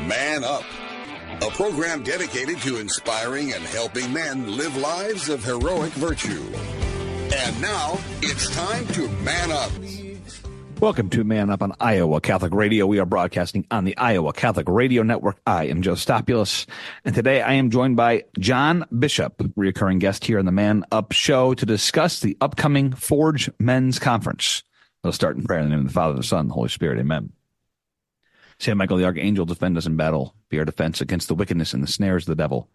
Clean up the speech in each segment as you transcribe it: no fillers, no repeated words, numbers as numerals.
Man Up, a program dedicated to inspiring and helping men live lives of heroic virtue. And now, it's time to man up. Welcome to Man Up on Iowa Catholic Radio. We are broadcasting on the Iowa Catholic Radio Network. I am Joe Stopulus, and today I am joined by John Bishop, reoccurring guest here on the Man Up Show, to discuss the upcoming Forge Men's Conference. We'll start in prayer in the name of the Father, the Son, and the Holy Spirit. Amen. Saint Michael the Archangel, defend us in battle. Be our defense against the wickedness and the snares of the devil.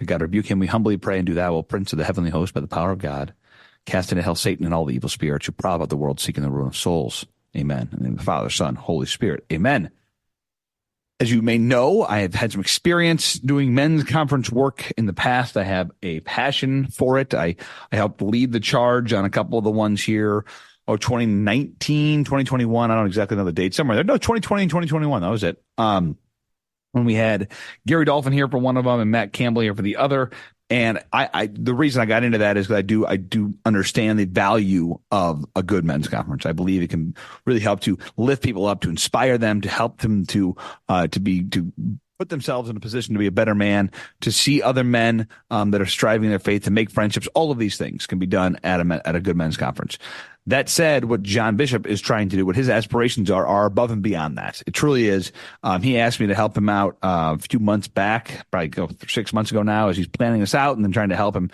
May God rebuke him, we humbly pray, and do thou, O Prince of the heavenly host, by the power of God, cast into hell Satan and all the evil spirits who prowl about the world seeking the ruin of souls. Amen. In the name of the Father, Son, Holy Spirit. Amen. As you may know, I have had some experience doing men's conference work in the past. I have a passion for it. I helped lead the charge on a couple of the ones here. 2019, 2021. I don't exactly know the date. Somewhere there. No, 2020 and 2021. That was it. When we had Gary Dolphin here for one of them and Matt Campbell here for the other. And the reason I got into that is because I do understand the value of a good men's conference. I believe it can really help to lift people up, to inspire them, to help them to put themselves in a position to be a better man, to see other men that are striving in their faith, to make friendships. All of these things can be done at a good men's conference. That said, what John Bishop is trying to do, what his aspirations are above and beyond that. It truly is. He asked me to help him out a few months back, probably 6 months ago now, as he's planning this out and then trying to help him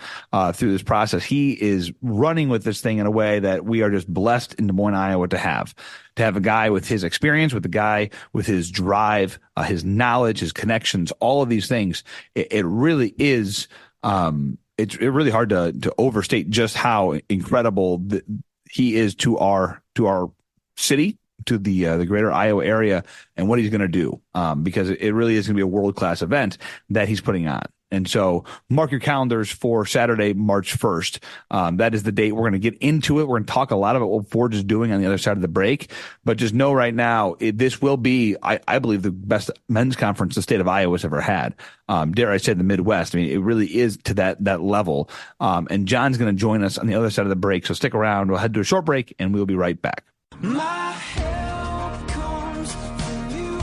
through this process. He is running with this thing in a way that we are just blessed in Des Moines, Iowa to have a guy with his experience, with a guy with his drive, his knowledge, his connections, all of these things. It really is. It's really hard to overstate just how incredible he is to our city, to the greater Iowa area, and what he's going to do, because it really is going to be a world-class event that he's putting on. And so mark your calendars for Saturday, March 1st. That is the date. We're going to get into it. We're going to talk a lot about what Forge is doing on the other side of the break. But just know right now, this will be, I believe, the best men's conference the state of Iowa has ever had. Dare I say the Midwest. I mean, it really is to that level. And John's going to join us on the other side of the break. So stick around. We'll head to a short break, and we'll be right back. My help comes from you.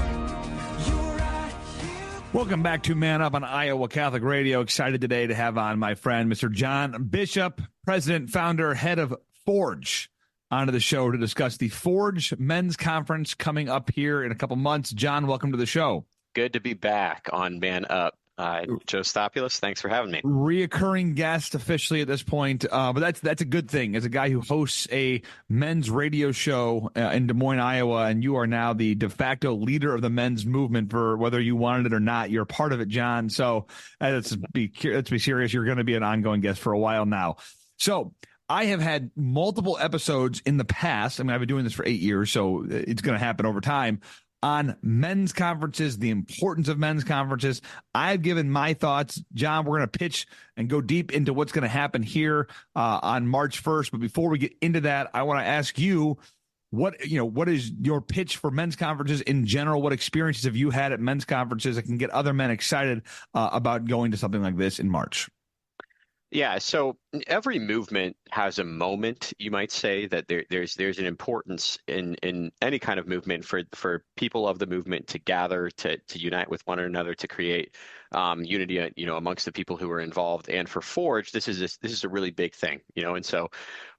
You're right here. Welcome back to Man Up on Iowa Catholic Radio. Excited today to have on my friend, Mr. John Bishop, president, founder, head of Forge, onto the show to discuss the Forge Men's Conference coming up here in a couple months. John, welcome to the show. Good to be back on Man Up. Joe Stopulus, thanks for having me. Reoccurring guest officially at this point, but that's a good thing. As a guy who hosts a men's radio show in Des Moines, Iowa, and you are now the de facto leader of the men's movement, for whether you wanted it or not, you're part of it, John. So let's be serious. You're going to be an ongoing guest for a while now. So I have had multiple episodes in the past. I mean, I've been doing this for 8 years, so it's going to happen over time, on men's conferences, the importance of men's conferences. I've given my thoughts. John, we're going to pitch and go deep into what's going to happen here on March 1st. But before we get into that, I want to ask you, what is your pitch for men's conferences in general? What experiences have you had at men's conferences that can get other men excited about going to something like this in March? Yeah, so every movement has a moment, you might say, that there's an importance in any kind of movement for people of the movement to gather, to unite with one another, to create unity, amongst the people who are involved. And for Forge, this is a really big thing, and so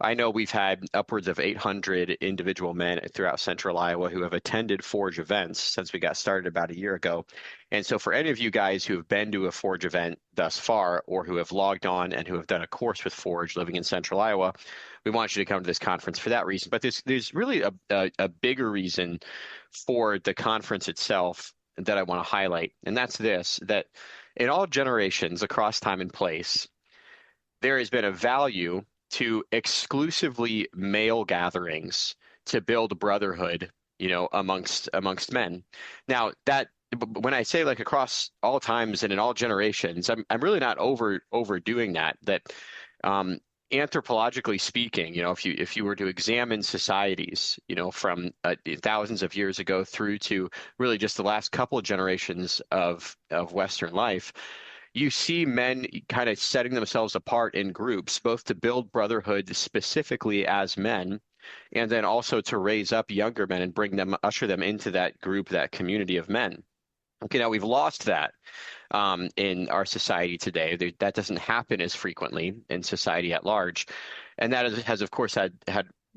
I know we've had upwards of 800 individual men throughout central Iowa who have attended Forge events since we got started about a year ago. And so for any of you guys who have been to a Forge event thus far, or who have logged on and who have done a course with Forge living in central Iowa, we want you to come to this conference for that reason. But there's really a bigger reason for the conference itself that I want to highlight. And that's that in all generations across time and place, there has been a value to exclusively male gatherings to build brotherhood, amongst men. Now, that when I say like across all times and in all generations, I'm really not overdoing that. Anthropologically speaking, if you were to examine societies, from thousands of years ago through to really just the last couple of generations of Western life, you see men kind of setting themselves apart in groups, both to build brotherhood specifically as men, and then also to raise up younger men and usher them into that group, that community of men. Okay, now we've lost that in our society today. That doesn't happen as frequently in society at large, and that has of course had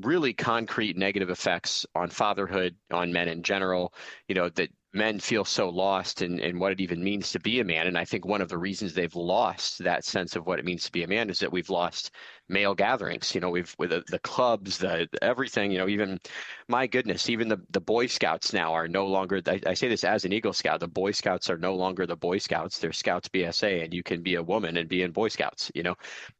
really concrete negative effects on fatherhood, on men in general. That men feel so lost in what it even means to be a man. And I think one of the reasons they've lost that sense of what it means to be a man is that we've lost male gatherings. We've with the clubs, the everything. Even my goodness, even the Boy Scouts now are no longer. I say this as an Eagle Scout. The Boy Scouts are no longer the Boy Scouts. They're Scouts BSA, and you can be a woman and be in Boy Scouts.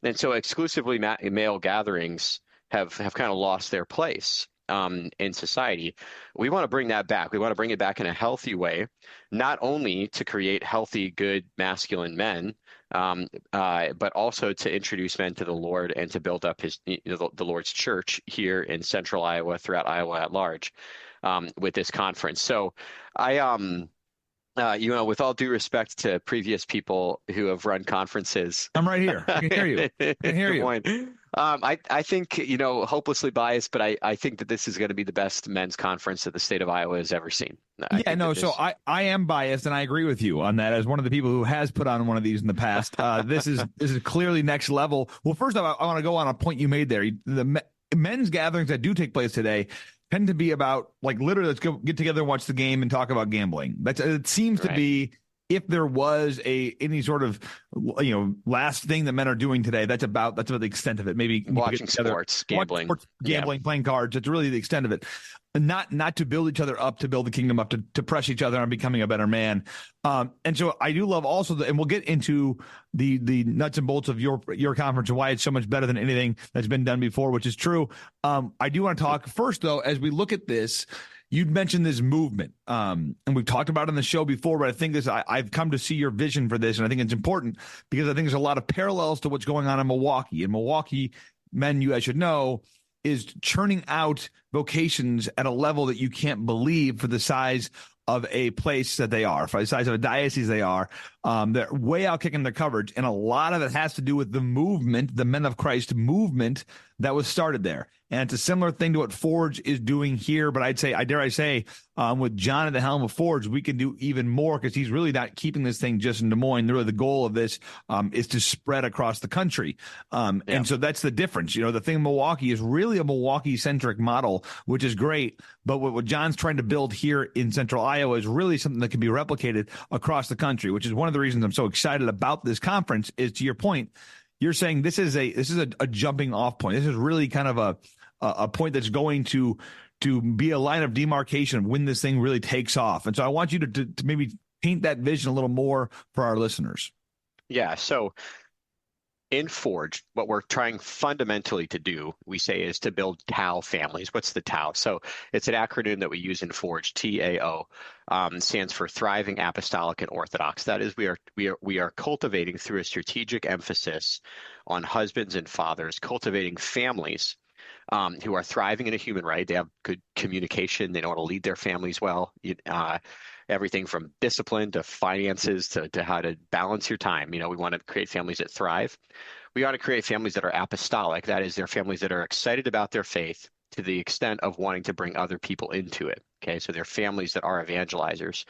And so exclusively male gatherings have kind of lost their place in society. We want to bring that back. We want to bring it back in a healthy way, not only to create healthy, good, masculine men, but also to introduce men to the Lord and to build up the Lord's church here in central Iowa, throughout Iowa at large, with this conference. So with all due respect to previous people who have run conferences, I'm right here. I can hear you. I can hear you. I think, hopelessly biased, but I think that this is going to be the best men's conference that the state of Iowa has ever seen. So I am biased, and I agree with you on that. As one of the people who has put on one of these in the past, this is clearly next level. Well, first off, I want to go on a point you made there. The men's gatherings that do take place today tend to be about, like, literally, let's go get together and watch the game and talk about gambling. It seems to be, if there was any sort of last thing that men are doing today, that's about the extent of it. Maybe watching sports, gambling, playing cards. It's really the extent of it. Not to build each other up, to build the kingdom up, to press each other on becoming a better man. And so I do love also and we'll get into the nuts and bolts of your conference and why it's so much better than anything that's been done before, which is true. I do want to talk first, though, as we look at this. You'd mentioned this movement, and we've talked about it on the show before, but I think I've come to see your vision for this, and I think it's important because I think there's a lot of parallels to what's going on in Milwaukee. In Milwaukee, men, you guys should know, is churning out vocations at a level that you can't believe for the size of a place that they are, for the size of a diocese they are. They're way out kicking their coverage, and a lot of it has to do with the movement, the Men of Christ movement that was started there. And it's a similar thing to what Forge is doing here, but I dare I say, with John at the helm of Forge, we can do even more because he's really not keeping this thing just in Des Moines. Really, the goal of this is to spread across the country. And so that's the difference. The thing in Milwaukee is really a Milwaukee-centric model, which is great. But what John's trying to build here in central Iowa is really something that can be replicated across the country, which is one of the reasons I'm so excited about this conference. Is, to your point, you're saying this is a jumping off point. This is really kind of a point that's going to be a line of demarcation of when this thing really takes off. And so I want you to maybe paint that vision a little more for our listeners. Yeah. So in Forge, what we're trying fundamentally to do, we say, is to build TAO families. What's the TAO? So it's an acronym that we use in Forge. TAO stands for Thriving, Apostolic, and Orthodox. That is, we are cultivating, through a strategic emphasis on husbands and fathers, cultivating families who are thriving in a human right. They have good communication. They know how to lead their families well. Everything from discipline to finances to how to balance your time. We want to create families that thrive. We ought to create families that are apostolic. That is, they're families that are excited about their faith to the extent of wanting to bring other people into it. Okay, so they're families that are evangelizers.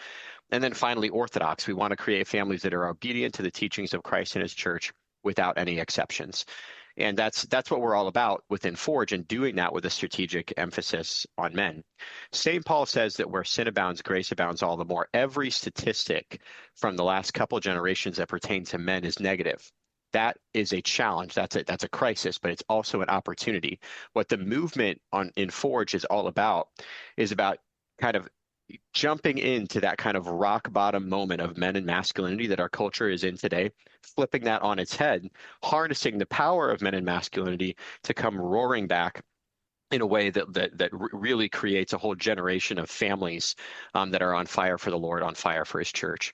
And then finally, Orthodox. We want to create families that are obedient to the teachings of Christ and his church without any exceptions. And that's what we're all about within Forge, and doing that with a strategic emphasis on men. St. Paul says that where sin abounds, grace abounds all the more. Every statistic from the last couple of generations that pertain to men is negative. That is a challenge. That's a crisis, but it's also an opportunity. What the movement in Forge is all about is about kind of jumping into that kind of rock bottom moment of men and masculinity that our culture is in today, flipping that on its head, harnessing the power of men and masculinity to come roaring back in a way that really creates a whole generation of families that are on fire for the Lord, on fire for his church.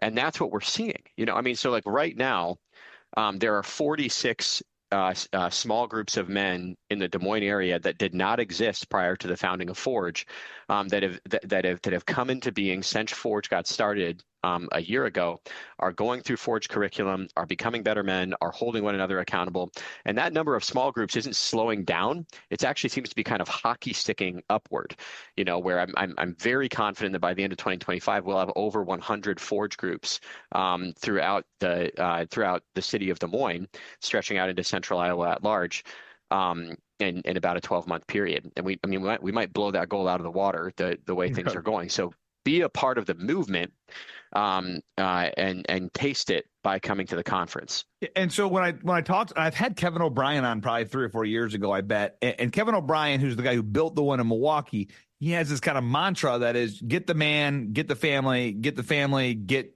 And that's what we're seeing. So like right now, there are 46 small groups of men in the Des Moines area that did not exist prior to the founding of Forge, that have come into being since Forge got started a year ago are going through Forge curriculum, are becoming better men, are holding one another accountable. And that number of small groups isn't slowing down. It actually seems to be kind of hockey sticking upward, where I'm very confident that by the end of 2025, we'll have over 100 Forge groups throughout the city of Des Moines, stretching out into central Iowa at large. In about a 12-month period. And we might blow that goal out of the water the way things are going. So be a part of the movement and taste it by coming to the conference. And so when I talked, I've had Kevin O'Brien on probably 3 or 4 years ago, I bet. And Kevin O'Brien, who's the guy who built the one in Milwaukee, he has this kind of mantra that is get the man, get the family, get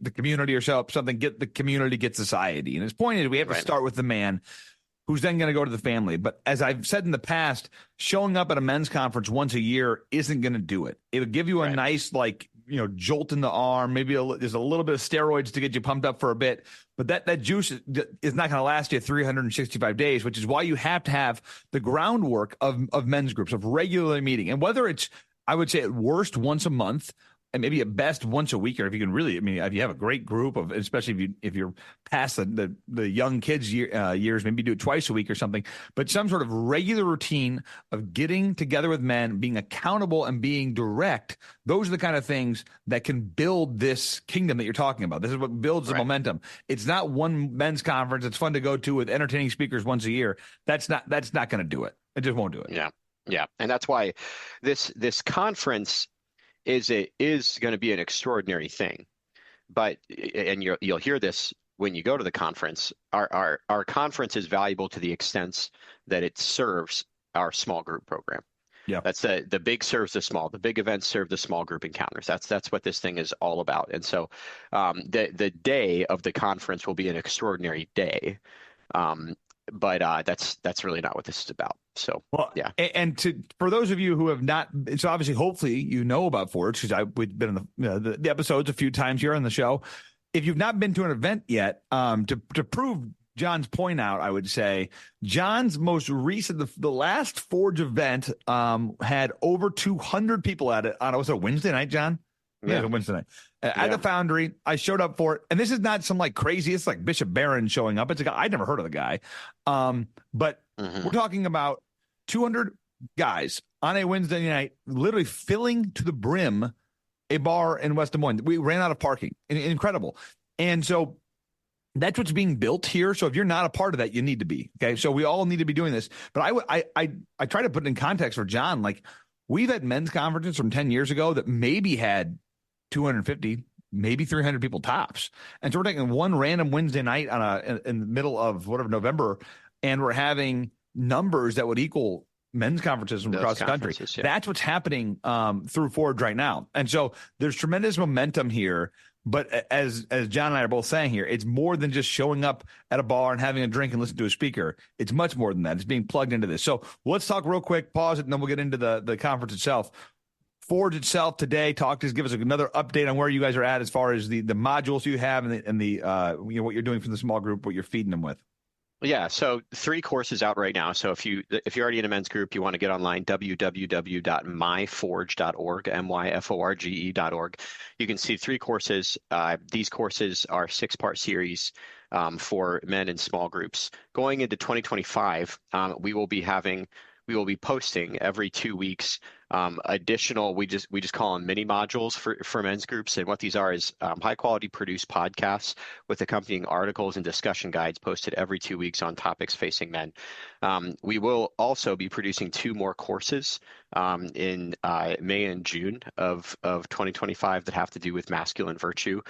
the community or something, get the community, get society. And his point is we have to start with the man, who's then going to go to the family. But as I've said in the past, showing up at a men's conference once a year isn't going to do it. It would give you a nice, jolt in the arm. Maybe there's a little bit of steroids to get you pumped up for a bit. But that juice is not going to last you 365 days, which is why you have to have the groundwork of men's groups, of regularly meeting. And whether it's, I would say at worst once a month, and maybe at best once a week, or if you can really, if you have a great group of, especially if you're past the young kids years, maybe do it twice a week or something, but some sort of regular routine of getting together with men, being accountable and being direct. Those are the kind of things that can build this kingdom that you're talking about. This is what builds the momentum. It's not one men's conference. It's fun to go to with entertaining speakers once a year. That's not going to do it. It just won't do it. Yeah. And that's why this conference is going to be an extraordinary thing. But you'll hear this when you go to the conference. Our conference is valuable to the extent that it serves our small group program. Yeah, that's the big serves the small. The big events serve the small group encounters. That's what this thing is all about. And so the day of the conference will be an extraordinary day. But that's really not what this is about. So, yeah. And for those of you who have not, so obviously, hopefully, you know about Forge, because we've been in the episodes a few times here on the show. If you've not been to an event yet, to prove John's point out, I would say John's most recent, the last Forge event had over 200 people at it on, was it a Wednesday night, John? Yeah, it was a Wednesday night. At the Foundry, I showed up for it. And this is not some crazy, it's like Bishop Barron showing up. It's a guy, I'd never heard of the guy. But we're talking about 200 guys on a Wednesday night, literally filling to the brim a bar in West Des Moines. We ran out of parking. Incredible. And so that's what's being built here. So if you're not a part of that, you need to be. Okay. So we all need to be doing this. But I try to put it in context for John. We've had men's conferences from 10 years ago that maybe had 250, maybe 300 people tops. And so we're taking one random Wednesday night in the middle of November, and we're having numbers that would equal men's conferences from across the country. Yeah. That's what's happening through Forge right now. And so there's tremendous momentum here. But as John and I are both saying here, it's more than just showing up at a bar and having a drink and listen to a speaker. It's much more than that. It's being plugged into this. So let's talk real quick, pause it, and then we'll get into the conference itself. Forge itself today, give us another update on where you guys are at as far as the modules you have and the what you're doing for the small group, what you're feeding them with. Yeah, so 3 courses out right now. So if you're already in a men's group, you want to get online, www.myforge.org, myforge.org. You can see 3 courses. These courses are 6-part series for men in small groups. Going into 2025, we will be posting every 2 weeks additional, we just call them mini modules for men's groups. And what these are is high quality produced podcasts with accompanying articles and discussion guides posted every 2 weeks on topics facing men. We will also be producing 2 more courses in May and June of 2025 that have to do with masculine virtue,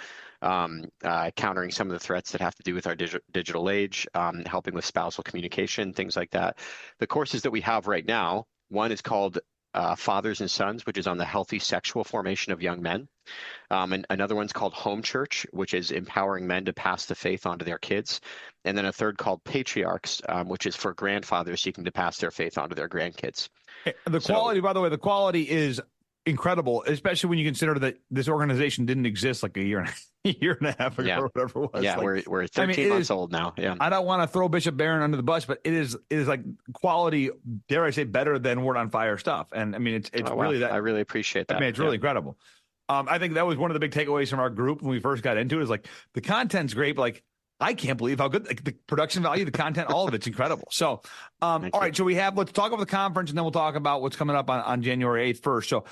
countering some of the threats that have to do with our digital age, helping with spousal communication, things like that. The courses that we have right now, one is called Fathers and Sons, which is on the healthy sexual formation of young men. And another one's called Home Church, which is empowering men to pass the faith on to their kids. And then a third called Patriarchs, which is for grandfathers seeking to pass their faith on to their grandkids. Quality, by the way, the quality is incredible, especially when you consider that this organization didn't exist a year and a half ago or whatever it was. Yeah, we're 13 months old now. Yeah, I don't want to throw Bishop Barron under the bus, but it is like quality, dare I say, better than Word on Fire stuff. And I mean, it's really that. I really appreciate that. I mean, it's really incredible. I think that was one of the big takeaways from our group when we first got into it. Is like the content's great, but like I can't believe how good like, the production value, the content, all of it's incredible. So, all right, so let's talk about the conference, and then we'll talk about what's coming up on January 8th first. So,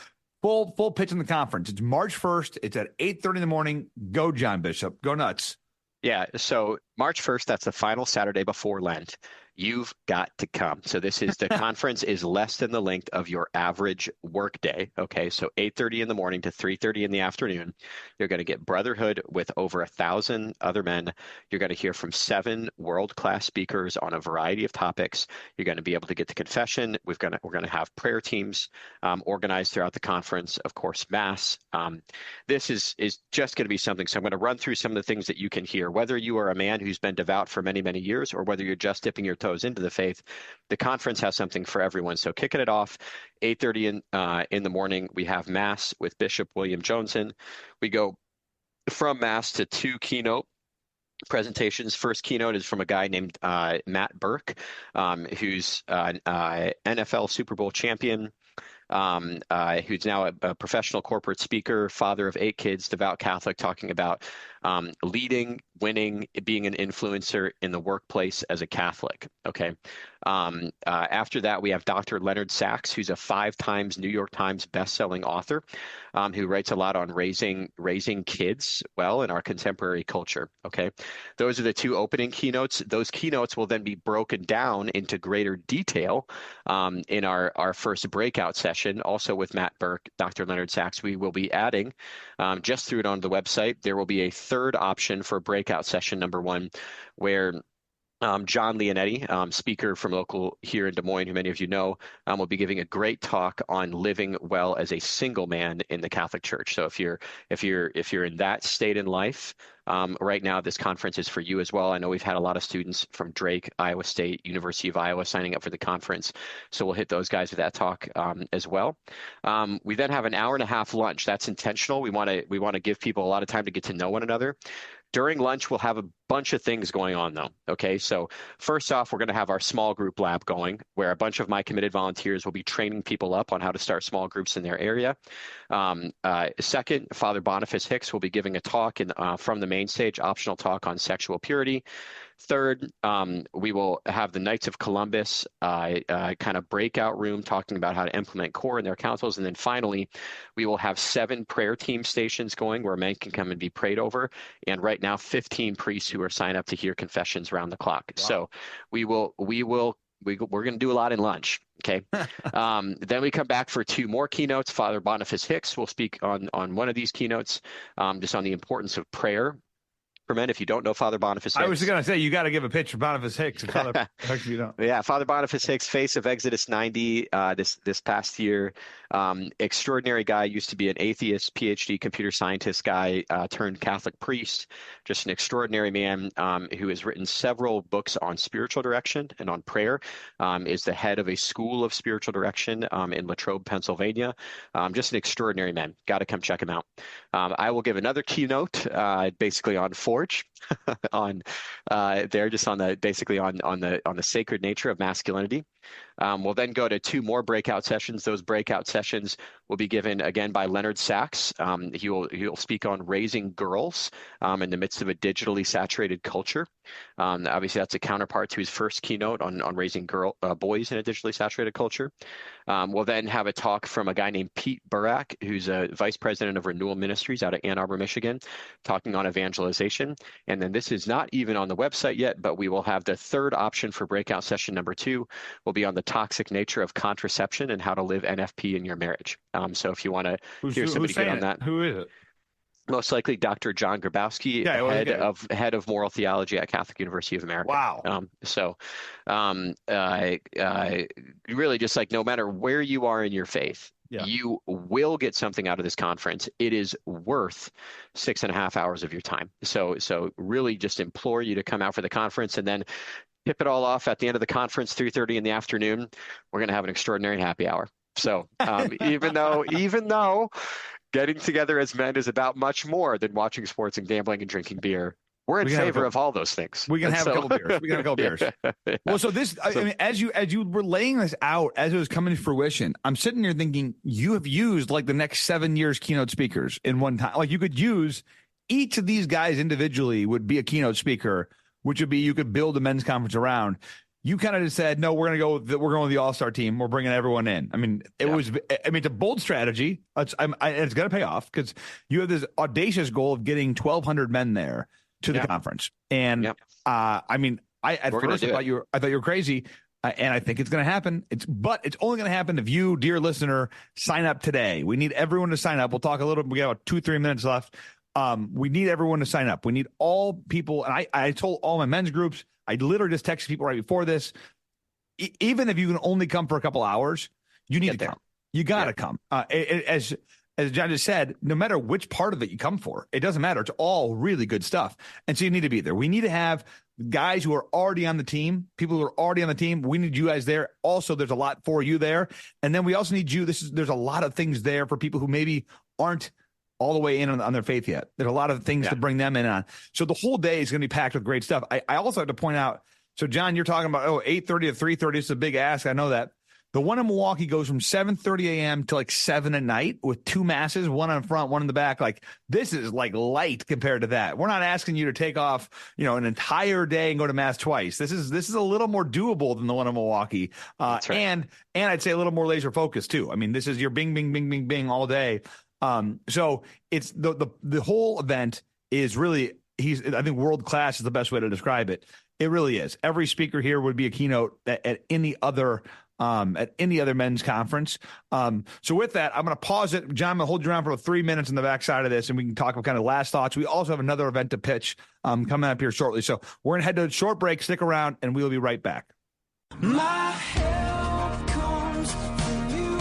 full pitch in the conference. It's March 1st. It's at 8:30 in the morning. Go, John Bishop. Go nuts. Yeah, so March 1st, that's the final Saturday before Lent. You've got to come. So the conference is less than the length of your average work day. Okay, so 8:30 in the morning to 3:30 in the afternoon. You're going to get brotherhood with over 1,000 other men. You're going to hear from 7 world-class speakers on a variety of topics. You're going to be able to get to confession. We're going to have prayer teams organized throughout the conference. Of course, Mass. This is just going to be something. So I'm going to run through some of the things that you can hear. Whether you are a man who's been devout for many, many years, or whether you're just dipping your toes into the faith, the conference has something for everyone. So kicking it off, 8:30 in the morning, we have Mass with Bishop William Joensen. We go from Mass to 2 keynote presentations. First keynote is from a guy named Matt Burke, who's an NFL Super Bowl champion, who's now a professional corporate speaker, father of 8 kids, devout Catholic, talking about leading, winning, being an influencer in the workplace as a Catholic. Okay. After that, we have Dr. Leonard Sachs, who's a 5 times New York Times bestselling author, who writes a lot on raising kids well in our contemporary culture. Okay. Those are the 2 opening keynotes. Those keynotes will then be broken down into greater detail in our first breakout session, also with Matt Burke, Dr. Leonard Sachs. We will be adding, just threw it on the website, there will be a third option for breakout session number 1, where John Leonetti, speaker from local here in Des Moines, who many of you know, will be giving a great talk on living well as a single man in the Catholic Church. So if you're in that state in life, right now this conference is for you as well. I know we've had a lot of students from Drake, Iowa State, University of Iowa signing up for the conference, so we'll hit those guys with that talk as well. We then have an hour-and-a-half lunch. That's intentional. We want to give people a lot of time to get to know one another. During lunch, we'll have a bunch of things going on, though. Okay, so first off, we're going to have our small group lab going, where a bunch of my committed volunteers will be training people up on how to start small groups in their area. Second, Father Boniface Hicks will be giving a talk from the main stage, optional talk on sexual purity. Third, we will have the Knights of Columbus kind of breakout room talking about how to implement core in their councils. And then finally, we will have 7 prayer team stations going where men can come and be prayed over. And right now, 15 priests who are signed up to hear confessions around the clock. Wow. So we're going to do a lot in lunch. Okay. Then we come back for 2 more keynotes. Father Boniface Hicks will speak on one of these keynotes, just on the importance of prayer for men. If you don't know Father Boniface Hicks, I was going to say, you got to give a pitch for Boniface Hicks. Father Hicks, you don't. Yeah, Father Boniface Hicks, face of Exodus 90 this past year. Extraordinary guy, used to be an atheist, PhD computer scientist guy, turned Catholic priest. Just an extraordinary man who has written several books on spiritual direction and on prayer. Is the head of a school of spiritual direction in Latrobe, Pennsylvania. Just an extraordinary man. Got to come check him out. I will give another keynote, basically on Forge, on the sacred nature of masculinity. We'll then go to 2 more breakout sessions. Those breakout sessions will be given again by Leonard Sachs. He'll speak on raising girls in the midst of a digitally saturated culture. Obviously, that's a counterpart to his first keynote on raising boys in a digitally saturated culture. We'll then have a talk from a guy named Pete Burak, who's a vice president of Renewal Ministries out of Ann Arbor, Michigan, talking on evangelization. And then this is not even on the website yet, but we will have the third option for breakout session number 2 will be on the toxic nature of contraception and how to live NFP in your marriage. So if you want to hear somebody get on that. Who is it? Most likely Dr. John Grabowski, head of moral theology at Catholic University of America. Wow. Really just like no matter where you are in your faith, yeah, you will get something out of this conference. It is worth 6.5 hours of your time. So really just implore you to come out for the conference, and then tip it all off at the end of the conference, 3:30 in the afternoon. We're going to have an extraordinary happy hour. So even though getting together as men is about much more than watching sports and gambling and drinking beer, We're in We can have a favor couple- of all those things. We can And have a couple beers. We can have a couple beers. Yeah. Well, so this, I mean, as you were laying this out, as it was coming to fruition, I'm sitting here thinking you have used like the next 7 years keynote speakers in one time. Like you could use each of these guys individually would be a keynote speaker, which would be you could build a men's conference around. You kind of just said, no, we're going with the all-star team. We're bringing everyone in. I mean, it's a bold strategy. It's going to pay off because you have this audacious goal of getting 1,200 men there to the conference. And I mean, I thought you were crazy. And I think it's going to happen. But it's only going to happen if you, dear listener, sign up today. We need everyone to sign up. We'll talk a little. We got about 2-3 minutes left. We need everyone to sign up. We need all people. And I told all my men's groups, I literally just texted people right before this. Even if you can only come for a couple hours, you need to come. You got to come. As John just said, no matter which part of it you come for, it doesn't matter. It's all really good stuff. And so you need to be there. We need to have guys who are already on the team, people who are already on the team. We need you guys there. Also, there's a lot for you there. And then we also need you. There's a lot of things there for people who maybe aren't all the way in on their faith yet. There's a lot of things to bring them in on. So the whole day is going to be packed with great stuff. I also have to point out, so John, you're talking about, 8:30 to 3:30. It's a big ask. I know that. The one in Milwaukee goes from 7:30 a.m. to like 7 at night with 2 masses, one in front, one in the back. Like this is like light compared to that. We're not asking you to take off, an entire day and go to mass twice. This is a little more doable than the one in Milwaukee. That's right. And I'd say a little more laser focused too. I mean, this is your bing, bing, bing, bing, bing all day. So it's the whole event is really, I think world class is the best way to describe it. It really is. Every speaker here would be a keynote at any other men's conference. So with that, I'm going to pause it. John, I'm going to hold you around for 3 minutes on the backside of this, and we can talk about kind of last thoughts. We also have another event to pitch coming up here shortly. So we're going to head to a short break. Stick around, and we'll be right back. My help comes from you.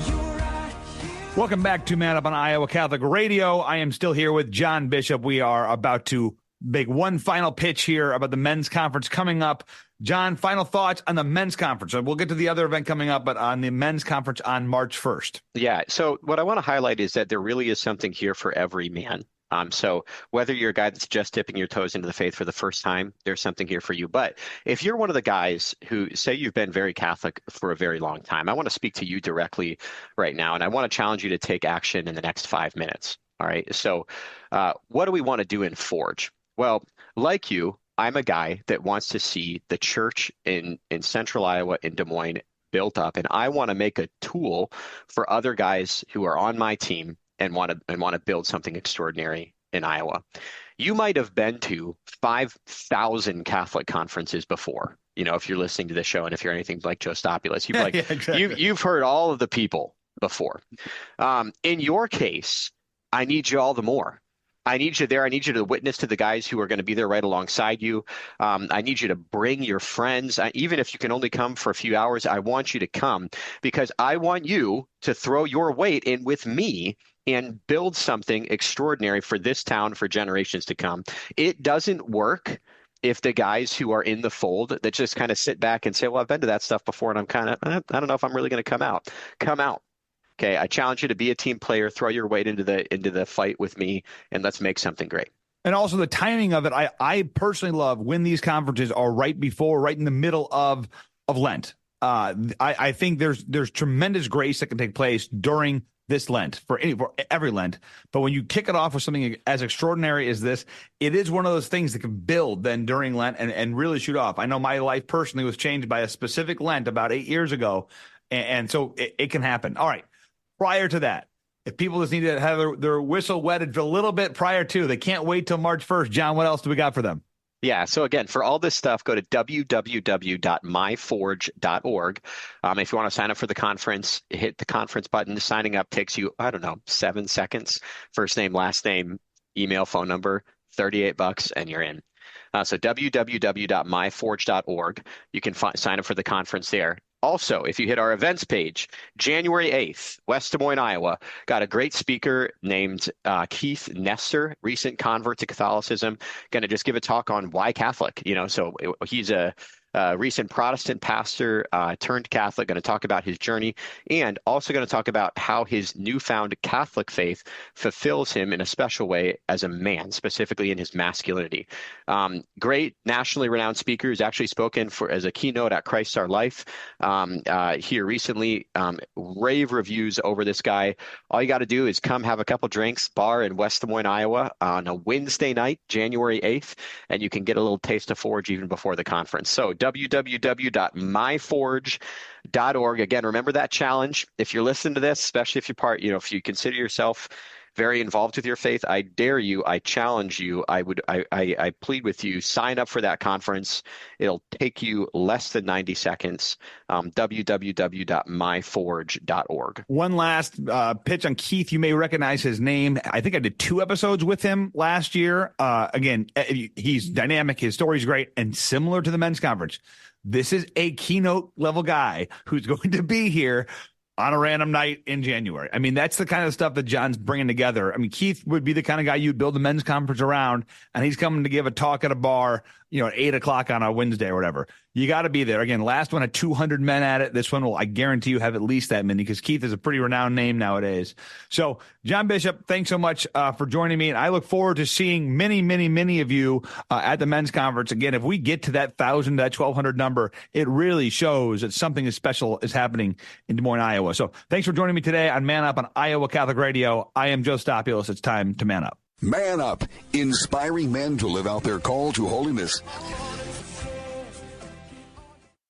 You're right here. Welcome back to Man Up on Iowa Catholic Radio. I am still here with John Bishop. We are about to make one final pitch here about the men's conference coming up. John, final thoughts on the men's conference. We'll get to the other event coming up, but on the men's conference on March 1st. Yeah. So what I want to highlight is that there really is something here for every man. So whether you're a guy that's just dipping your toes into the faith for the first time, there's something here for you. But if you're one of the guys who say you've been very Catholic for a very long time, I want to speak to you directly right now, and I want to challenge you to take action in the next 5 minutes. All right. So what do we want to do in Forge? Well, like you, I'm a guy that wants to see the church in central Iowa, in Des Moines, built up, and I want to make a tool for other guys who are on my team and want to build something extraordinary in Iowa. You might have been to 5,000 Catholic conferences before, if you're listening to this show, and if you're anything like Joe Stopulus, you've heard all of the people before. In your case, I need you all the more. I need you there. I need you to witness to the guys who are going to be there right alongside you. I need you to bring your friends. Even if you can only come for a few hours, I want you to come because I want you to throw your weight in with me and build something extraordinary for this town for generations to come. It doesn't work if the guys who are in the fold that just kind of sit back and say, well, I've been to that stuff before and I'm kind of, I don't know if I'm really going to come out. Come out. Okay, I challenge you to be a team player, throw your weight into the fight with me, and let's make something great. And also the timing of it, I personally love when these conferences are right in the middle of Lent. I think there's tremendous grace that can take place during this Lent for every Lent. But when you kick it off with something as extraordinary as this, it is one of those things that can build then during Lent and really shoot off. I know my life personally was changed by a specific Lent about 8 years ago. And so it can happen. All right. Prior to that, if people just need to have their whistle wetted for a little bit prior to, they can't wait till March 1st. John, what else do we got for them? Yeah. So again, for all this stuff, go to www.myforge.org. If you want to sign up for the conference, hit the conference button. Signing up takes you, 7 seconds. First name, last name, email, phone number, $38, and you're in. So www.myforge.org. You can sign up for the conference there. Also, if you hit our events page, January 8th, West Des Moines, Iowa, got a great speaker named Keith Nestor, recent convert to Catholicism, going to just give a talk on why Catholic. So he's a recent Protestant pastor turned Catholic, going to talk about his journey, and also going to talk about how his newfound Catholic faith fulfills him in a special way as a man, specifically in his masculinity. Great nationally renowned speaker who's actually spoken as a keynote at Christ Our Life here recently. Rave reviews over this guy. All you got to do is come have a couple drinks, bar in West Des Moines, Iowa on a Wednesday night, January 8th, and you can get a little taste of Forge even before the conference. So www.myforge.org. Again, remember that challenge. If you're listening to this, especially if if you consider yourself very involved with your faith, I dare you, I challenge you, I plead with you, sign up for that conference. It'll take you less than 90 seconds. www.myforge.org. One last pitch on Keith. You may recognize his name. I think I did 2 episodes with him last year. Again, he's dynamic. His story's great and similar to the men's conference. This is a keynote level guy who's going to be here on a random night in January. I mean, that's the kind of stuff that John's bringing together. I mean, Keith would be the kind of guy you'd build a men's conference around, and he's coming to give a talk at a bar, at 8 o'clock on a Wednesday or whatever. You got to be there. Again, last one had 200 men at it. This one will, I guarantee you, have at least that many because Keith is a pretty renowned name nowadays. So, John Bishop, thanks so much for joining me. And I look forward to seeing many, many, many of you at the men's conference. Again, if we get to that 1,000, that 1,200 number, it really shows that something special is happening in Des Moines, Iowa. So thanks for joining me today on Man Up on Iowa Catholic Radio. I am Joe Stopulus. It's time to man up. Man Up, inspiring men to live out their call to holiness.